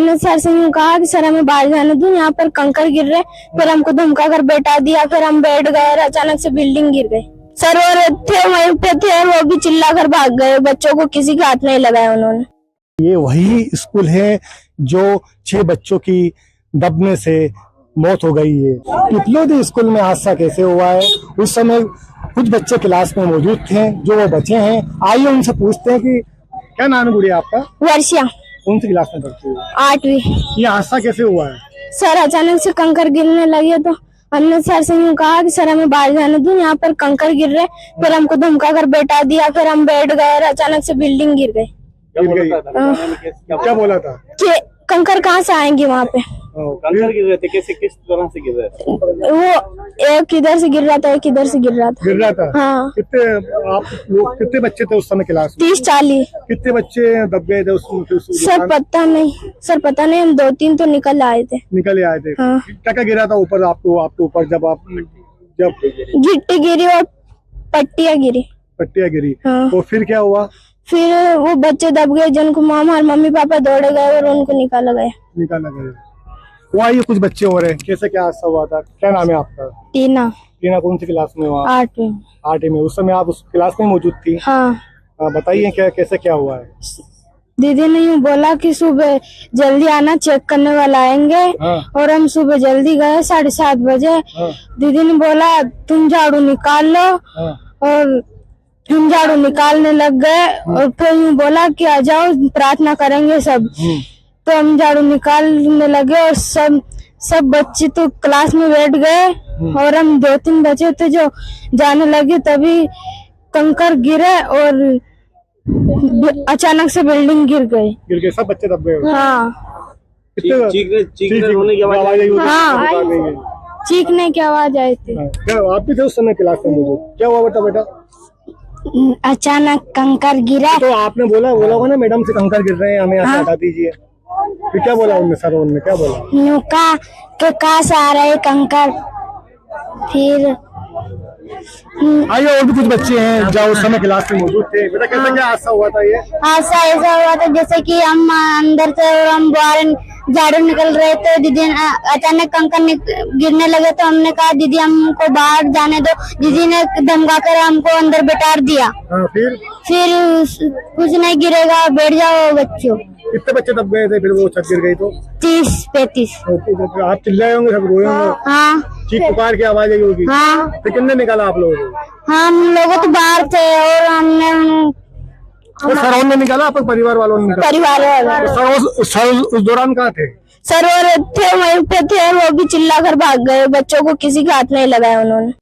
हमने सर से यूँ कहा कि सर हमें बाहर जाने दो, यहाँ पर कंकड़ गिर रहे। फिर हमको धमका कर बैठा दिया, फिर हम बैठ गए और अचानक से बिल्डिंग गिर गई। सर और थे वहीं पे थे, वो भी चिल्ला कर भाग गए, बच्चों को किसी के हाथ नहीं लगाया उन्होंने। ये वही स्कूल है जो 6 बच्चों की दबने से मौत हो गई है। पिपलोदी स्कूल में हादसा कैसे हुआ है, उस समय कुछ बच्चे क्लास में मौजूद थे जो वो बचे हैं। आइए उनसे पूछते हैं कि क्या नाम है गुड़िया आपका? वर्षा। कौन सी क्लास में पढ़ती है? 8वीं। ये हादसा कैसे हुआ है? सर अचानक से कंकड़ गिरने लगे तो हमने सर से यूँ कहा कि सर हमें बाहर जाने दो, यहाँ पर कंकड़ गिर रहे। फिर हमको धमका कर बैठा दिया, फिर हम बैठ गए और अचानक से बिल्डिंग गिर गई। क्या बोला था कि कंकड़ कहाँ से आएंगे वहाँ पे? कंकड़ गिर रहे थे, कैसे किस तरह से गिर रहे थे? वो एक इधर से गिर रहा था, एक इधर से गिर रहा था। हाँ। कितने आप लोग, कितने बच्चे थे उस समय क्लास में? 30-40। कितने बच्चे दब गए थे सर पता नहीं, हम 2-3 तो निकल आए थे। निकल आए थे। हाँ। क्या गिरा था ऊपर आपके ऊपर जब गिट्टी गिरी और पट्टियाँ गिरी। हाँ। तो फिर क्या हुआ? फिर वो बच्चे दब गए, जिनको हमारे मम्मी पापा दौड़े गए और उनको निकाला गया। वहाँ ये कुछ बच्चे हो रहे हैं, कैसे क्या हादसा हुआ था? क्या नाम है आपका? टीना। कौन सी क्लास में? 8वीं। 8वीं में। उस समय आप उस क्लास में मौजूद थी? हाँ। बताइए कैसे क्या हुआ है? दीदी ने यूँ बोला कि सुबह जल्दी आना, चेक करने वाला आएंगे। हाँ। और हम सुबह जल्दी गए 7:30 बजे। हाँ। दीदी ने बोला तुम झाड़ू निकाल लो। हाँ। और हम झाड़ू निकालने लग गए और फिर यूँ बोला कि आ जाओ प्रार्थना करेंगे सब। तो हम झाड़ू निकालने लगे और सब बच्चे तो क्लास में बैठ गए और हम 2-3 बच्चे थे जो जाने लगे, तभी कंकड़ गिरे और अचानक से बिल्डिंग गिर गई। सब बच्चे दब गए? हाँ। चीखने होने की आवाज आई? हाँ, चीखने की आवाज आई थी। आप भी थे उस समय क्लास में मौजूद? क्या हुआ बेटा? अचानक कंकड़ गिरा। तो आपने बोला होगा ना मैडम से कंकड़ गिर रहे हैं, हमें यहाँ से हटा दीजिए। फिर क्या बोला उनने क्या बोला? नुका के कहाँ से आ रहे कंकड़। फिर आइए और भी कुछ बच्चे हैं जो उस समय क्लास में मौजूद थे। बेटा कैसे क्या हादसा हुआ था? ये हादसा ऐसा हुआ था जैसे कि हम अंदर से और हम बाहर झाड़ू निकल रहे थे, दीदी अचानक कंकड़ गिरने लगे तो हमने कहा दीदी हमको बाहर जाने दो। दीदी ने धमका कर हमको अंदर बैठा दिया। फिर कुछ नहीं गिरेगा, बैठ जाओ बच्चों। कितने बच्चे दब गए थे फिर वो छत गिर गई तो? 30-35। आप चिल्लाए होंगे, सब रोए होंगे। हाँ। चीख पुकार की आवाज आई होगी। हाँ। फिर कितने निकाला आप लोगों को? हम लोगों तो बाहर थे और हमने सर ने निकाला, आपके परिवार वालों ने निकाला? परिवार वाले। सर उस दौरान कहाँ थे? सर और थे वहीं पे थे, वो भी चिल्ला कर भाग गए, बच्चों को किसी के हाथ नहीं लगाया उन्होंने।